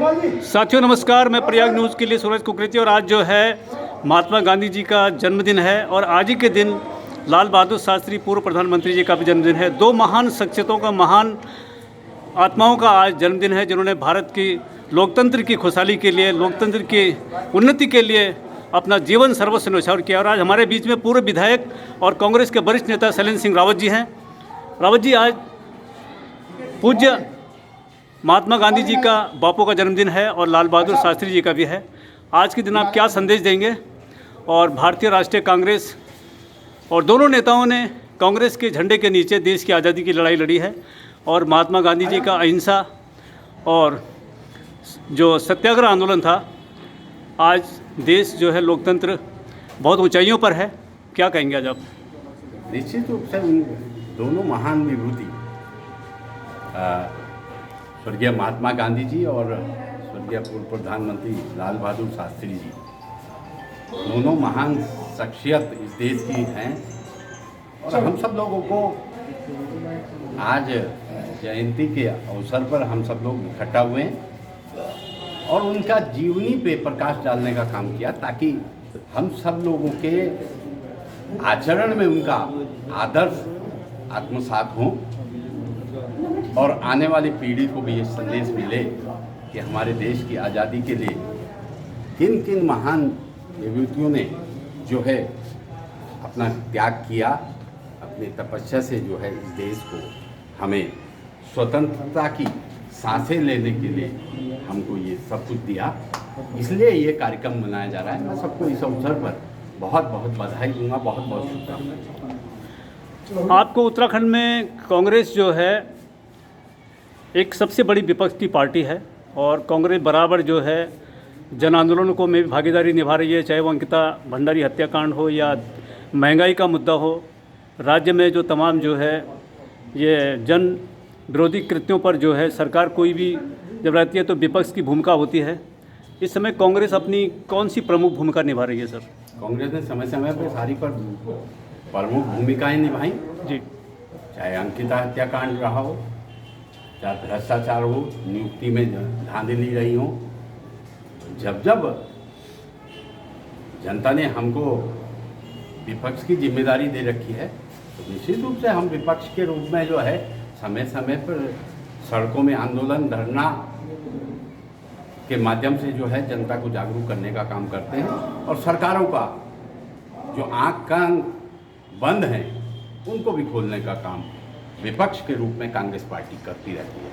साथियों नमस्कार, मैं प्रयाग न्यूज़ के लिए सूरज कुकरेती। और आज जो है महात्मा गांधी जी का जन्मदिन है और आज ही के दिन लाल बहादुर शास्त्री पूर्व प्रधानमंत्री जी का भी जन्मदिन है। दो महान शख्सियतों का, महान आत्माओं का आज जन्मदिन है, जिन्होंने भारत की लोकतंत्र की खुशहाली के लिए, लोकतंत्र की उन्नति के लिए अपना जीवन सर्वस्व न्यौछावर किया। और आज हमारे बीच में पूर्व विधायक और कांग्रेस के वरिष्ठ नेता शैलेंद्र सिंह रावत जी हैं। रावत जी, आज पूज्य महात्मा गांधी जी का बापू का जन्मदिन है और लाल बहादुर शास्त्री जी का भी है। आज के दिन आप क्या संदेश देंगे? और भारतीय राष्ट्रीय कांग्रेस और दोनों नेताओं ने कांग्रेस के झंडे के नीचे देश की आज़ादी की लड़ाई लड़ी है और महात्मा गांधी जी का अहिंसा और जो सत्याग्रह आंदोलन था, आज देश जो है लोकतंत्र बहुत ऊंचाइयों पर है। क्या कहेंगे आज आप? निश्चित रूप से उन दोनों महान विभूति स्वर्गीय महात्मा गांधी जी और स्वर्गीय पूर्व प्रधानमंत्री लाल बहादुर शास्त्री जी, दोनों महान शख्सियत इस देश की हैं। और हम सब लोगों को आज जयंती के अवसर पर हम सब लोग इकट्ठा हुए हैं और उनका जीवनी पे प्रकाश डालने का काम किया, ताकि हम सब लोगों के आचरण में उनका आदर्श आत्मसात हो और आने वाली पीढ़ी को भी ये संदेश मिले कि हमारे देश की आज़ादी के लिए किन किन महान विभूतियों ने जो है अपना त्याग किया, अपनी तपस्या से जो है इस देश को, हमें स्वतंत्रता की सांसें लेने के लिए हमको ये सब कुछ दिया। इसलिए ये कार्यक्रम मनाया जा रहा है। मैं सबको इस अवसर पर बहुत बहुत बधाई दूंगा, बहुत बहुत शुभकामनाएं। आपको उत्तराखंड में कांग्रेस जो है एक सबसे बड़ी विपक्ष की पार्टी है और कांग्रेस बराबर जो है जन आंदोलनों को में भी भागीदारी निभा रही है, चाहे वो अंकिता भंडारी हत्याकांड हो या महंगाई का मुद्दा हो। राज्य में जो तमाम जो है ये जन विरोधी कृत्यों पर जो है सरकार कोई भी जब रहती है तो विपक्ष की भूमिका होती है। इस समय कांग्रेस अपनी कौन सी प्रमुख भूमिका निभा रही है सर? कांग्रेस ने समय समय पर सारी पर प्रमुख भूमिकाएं निभाई जी, चाहे अंकिता हत्याकांड रहा हो, चाहे भ्रष्टाचार हो, नियुक्ति में धांधली रही हो। जब जब जनता ने हमको विपक्ष की जिम्मेदारी दे रखी है तो निश्चित रूप से हम विपक्ष के रूप में जो है समय समय पर सड़कों में आंदोलन, धरना के माध्यम से जो है जनता को जागरूक करने का काम करते हैं और सरकारों का जो आँख कान बंद हैं उनको भी खोलने का काम विपक्ष के रूप में कांग्रेस पार्टी करती रहती है।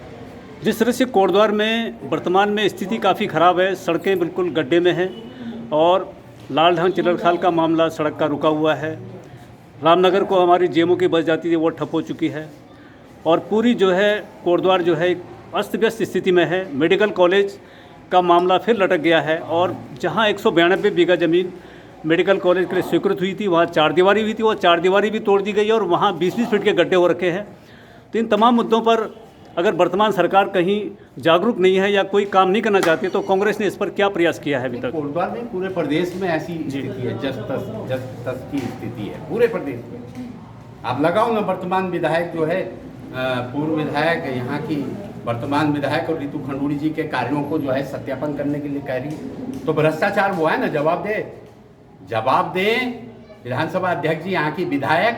जिस तरह से कोटद्वार में वर्तमान में स्थिति काफ़ी ख़राब है, सड़कें बिल्कुल गड्ढे में हैं और लालढांग चिलरखाल का मामला सड़क का रुका हुआ है। रामनगर को हमारी जेएमओ की बस जाती थी, वो ठप हो चुकी है और पूरी जो है कोटद्वार जो है अस्त व्यस्त स्थिति में है। मेडिकल कॉलेज का मामला फिर लटक गया है और जहाँ 192 बीघा ज़मीन मेडिकल कॉलेज के लिए स्वीकृत हुई थी, वहाँ चारदीवारी हुई थी, वो चारदीवारी भी तोड़ दी गई और वहाँ 20-20 फीट के गड्ढे हो रखे हैं। तो इन तमाम मुद्दों पर अगर वर्तमान सरकार कहीं जागरूक नहीं है या कोई काम नहीं करना चाहती तो कांग्रेस ने इस पर क्या प्रयास किया है अभी तक? कोटद्वार में पूरे प्रदेश में ऐसी स्थिति है, जस तस की स्थिति है पूरे प्रदेश में। आप लगाओ ना, वर्तमान विधायक जो है, पूर्व विधायक यहाँ की वर्तमान विधायक और रितु खंडूड़ी जी के कार्यों को जो है सत्यापन करने के लिए कह रही है तो भ्रष्टाचार वो है ना, जवाब दें विधानसभा अध्यक्ष जी, यहाँ की विधायक,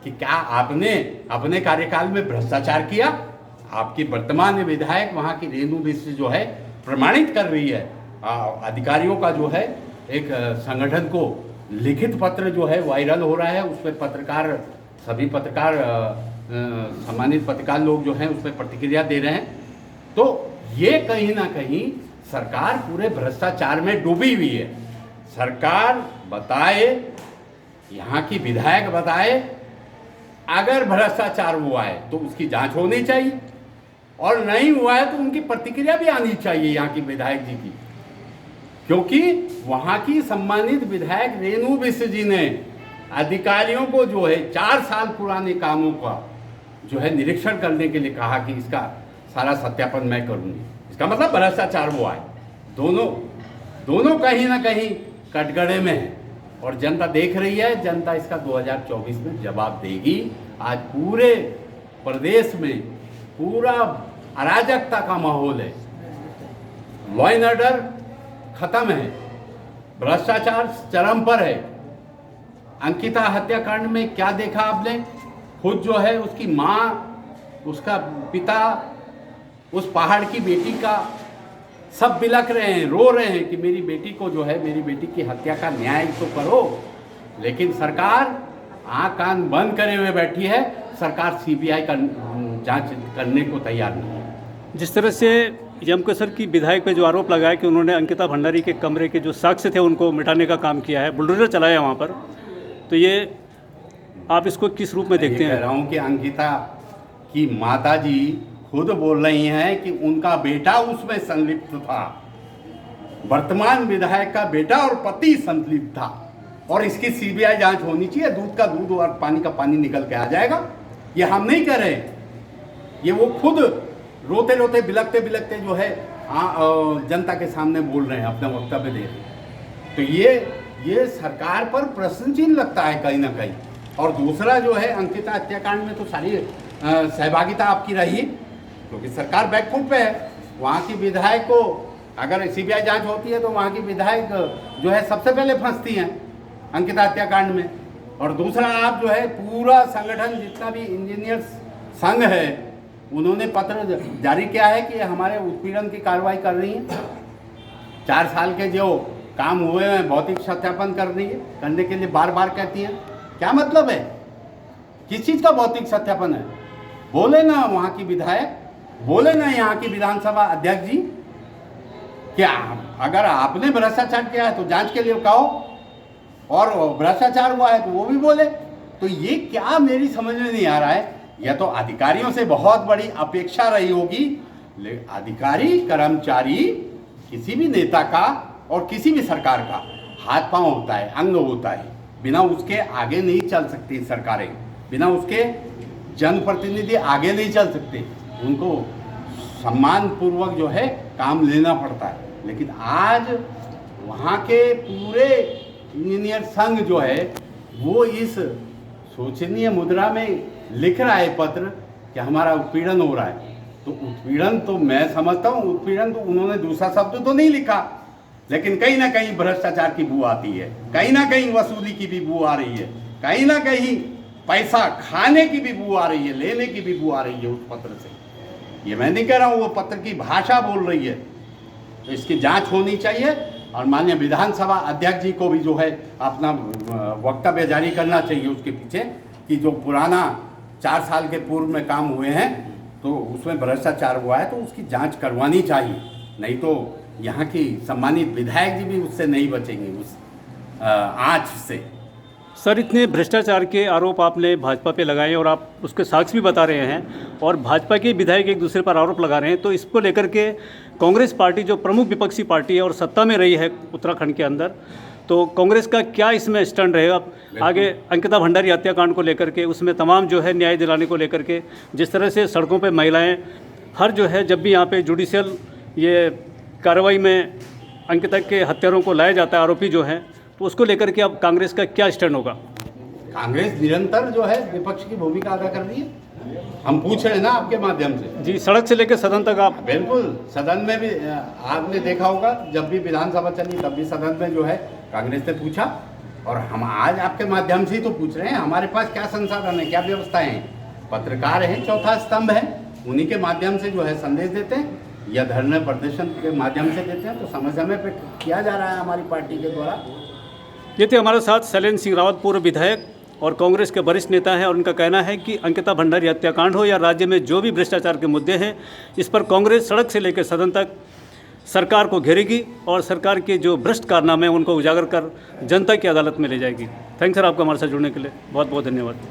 कि क्या आपने अपने कार्यकाल में भ्रष्टाचार किया? आपकी वर्तमान विधायक वहाँ की रेणु मिश्र जो है प्रमाणित कर रही है। अधिकारियों का जो है एक संगठन को लिखित पत्र जो है वायरल हो रहा है, उस पर पत्रकार, सभी पत्रकार, सम्मानित पत्रकार लोग जो हैं उस पर प्रतिक्रिया दे रहे हैं। तो ये कहीं ना कहीं सरकार पूरे भ्रष्टाचार में डूबी हुई है। सरकार बताए, यहाँ की विधायक बताए, अगर भ्रष्टाचार हुआ है तो उसकी जांच होनी चाहिए और नहीं हुआ है तो उनकी प्रतिक्रिया भी आनी चाहिए यहाँ की विधायक जी की, क्योंकि वहाँ की सम्मानित विधायक रेणु मिश्र जी ने अधिकारियों को जो है 4 साल पुराने कामों का जो है निरीक्षण करने के लिए कहा कि इसका सारा सत्यापन मैं करूँगी। इसका मतलब भ्रष्टाचार हुआ है। दोनों कहीं ना कहीं कटघरे में है और जनता देख रही है। जनता इसका 2024 में जवाब देगी। आज पूरे प्रदेश में पूरा अराजकता का माहौल है। लॉ एंड ऑर्डर खत्म है, भ्रष्टाचार चरम पर है। अंकिता हत्याकांड में क्या देखा आपने? खुद जो है उसकी माँ, उसका पिता, उस पहाड़ की बेटी का सब बिलख रहे हैं, रो रहे हैं कि मेरी बेटी को जो है, मेरी बेटी की हत्या का न्याय तो करो। लेकिन सरकार आँख कान बंद करे हुए बैठी है। सरकार सीबीआई का जांच करने को तैयार नहीं है। जिस तरह से यमकेसर की विधायक पे जो आरोप लगाया कि उन्होंने अंकिता भंडारी के कमरे के जो साक्ष्य थे उनको मिटाने का काम किया है, बुलडोजर चलाया वहाँ पर, तो ये आप इसको किस रूप में देखते हैं? कह रहा हूँ कि अंकिता की माताजी खुद बोल रही हैं कि उनका बेटा उसमें संलिप्त था, वर्तमान विधायक का बेटा और पति संलिप्त था, और इसकी सीबीआई जांच होनी चाहिए। दूध का दूध और पानी का पानी निकल के आ जाएगा। ये हम नहीं कह रहे, ये वो खुद रोते रोते बिलखते बिलखते जो है जनता के सामने बोल रहे हैं, अपना वक्तव्य दे रहे हैं। तो ये सरकार पर प्रश्न चिन्ह लगता है कहीं ना कहीं। और दूसरा जो है, अंकिता हत्याकांड में तो सारी सहभागिता आपकी रही, क्योंकि सरकार बैकफुट पे है। वहाँ की विधायक को अगर सीबीआई जांच होती है तो वहाँ की विधायक जो है सबसे पहले फंसती हैं अंकिता हत्याकांड में। और दूसरा, आप जो है पूरा संगठन, जितना भी इंजीनियर्स संघ है, उन्होंने पत्र जारी किया है कि हमारे उत्पीड़न की कार्रवाई कर रही है। 4 साल के जो काम हुए हैं भौतिक सत्यापन करने के लिए बार बार कहती हैं। क्या मतलब है? किस चीज़ का भौतिक सत्यापन है? बोले ना वहाँ की विधायक, बोले ना यहाँ की विधानसभा अध्यक्ष जी, क्या अगर आपने भ्रष्टाचार किया है तो जांच के लिए कहो, और भ्रष्टाचार हुआ है तो वो भी बोले। तो ये क्या, मेरी समझ में नहीं आ रहा है। यह तो अधिकारियों से बहुत बड़ी अपेक्षा रही होगी, लेकिन अधिकारी कर्मचारी किसी भी नेता का और किसी भी सरकार का हाथ पांव होता है, अंग होता है। बिना उसके आगे नहीं चल सकती सरकारें, बिना उसके जनप्रतिनिधि आगे नहीं चल सकते। उनको सम्मान पूर्वक जो है काम लेना पड़ता है। लेकिन आज वहाँ के पूरे इंजीनियर संघ जो है वो इस शोचनीय मुद्रा में लिख रहा है पत्र कि हमारा उत्पीड़न हो रहा है। तो उत्पीड़न तो मैं समझता हूँ, उत्पीड़न तो उन्होंने दूसरा शब्द तो नहीं लिखा, लेकिन कहीं ना कहीं भ्रष्टाचार की बू आती है, कहीं ना कहीं वसूली की भी बू आ रही है, कहीं ना कहीं पैसा खाने की भी बू आ रही है, लेने की भी बू आ रही है उस पत्र से। ये मैं नहीं कह रहा हूँ, वो पत्र की भाषा बोल रही है। तो इसकी जांच होनी चाहिए, और माननीय विधानसभा अध्यक्ष जी को भी जो है अपना वक्तव्य जारी करना चाहिए उसके पीछे, कि जो पुराना 4 साल के पूर्व में काम हुए हैं तो उसमें भ्रष्टाचार हुआ है तो उसकी जांच करवानी चाहिए। नहीं तो यहाँ की सम्मानित विधायक जी भी उससे नहीं बचेंगे, उस आँच से। सर, इतने भ्रष्टाचार के आरोप आपने भाजपा पे लगाए और आप उसके साक्ष्य भी बता रहे हैं, और भाजपा के विधायक एक दूसरे पर आरोप लगा रहे हैं, तो इसको लेकर के कांग्रेस पार्टी जो प्रमुख विपक्षी पार्टी है और सत्ता में रही है उत्तराखंड के अंदर, तो कांग्रेस का क्या इसमें स्टैंड रहेगा आगे अंकिता भंडारी हत्याकांड को लेकर के, उसमें तमाम जो है न्याय दिलाने को लेकर के? जिस तरह से सड़कों पे महिलाएं हर जो है, जब भी यहाँ पे जुडिशियल ये कार्रवाई में अंकिता के हत्यारों को लाया जाता है, आरोपी जो हैं, तो उसको लेकर के अब कांग्रेस का क्या स्टैंड होगा? कांग्रेस निरंतर जो है विपक्ष की भूमिका अदा कर रही है। हम पूछ रहे हैं ना आपके माध्यम से। जी, सड़क से लेकर सदन तक आप। बिल्कुल, सदन में भी आपने देखा होगा, जब भी विधानसभा चली तब भी सदन में जो है कांग्रेस ने पूछा, और हम आज आपके माध्यम से ही तो पूछ रहे हैं। हमारे पास क्या संसाधन है, क्या व्यवस्थाएं हैं? पत्रकार हैं, चौथा स्तंभ है, उन्हीं के माध्यम से जो है संदेश देते हैं, या धरने प्रदर्शन के माध्यम से देते हैं। तो समय समय पर किया जा रहा है हमारी पार्टी के द्वारा। ये थे हमारे साथ शैलेंद्र सिंह रावत, पूर्व विधायक और कांग्रेस के वरिष्ठ नेता हैं, और उनका कहना है कि अंकिता भंडारी हत्याकांड हो या राज्य में जो भी भ्रष्टाचार के मुद्दे हैं, इस पर कांग्रेस सड़क से लेकर सदन तक सरकार को घेरेगी और सरकार के जो भ्रष्ट कारनामे हैं उनको उजागर कर जनता की अदालत में ले जाएगी। थैंक्स सर, आपका हमारे साथ जुड़ने के लिए बहुत बहुत धन्यवाद।